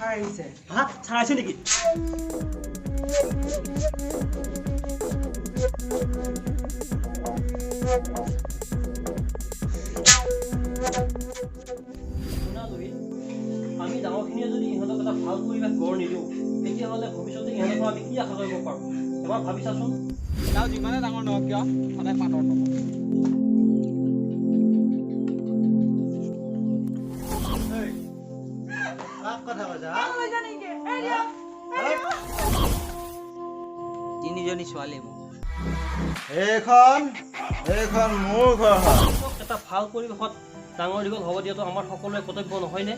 চাইছে ভাত চাইছে নেকি আমি ডাঙৰখিনিয়ে যদি ইহঁতক এটা ভাল পৰিৱেশ গঢ় নিদিওঁ তেতিয়াহ'লে ভৱিষ্যতে ইহঁতৰ পৰা আমি কি আশা কৰিব পাৰোঁ এবাৰ ভাবি চাচোন আৰু যিমানে ডাঙৰ নহওক কিয় সদায় পাতৰ নহ'ব কথা কৈছা তিনিজনী ছোৱালী মোৰ এইখন মোৰ ঘৰ হয় এটা ভাল পৰিৱেশত ডাঙৰ দীঘল হ'ব দিয়াটো আমাৰ সকলোৰে কৰ্তব্য নহয়নে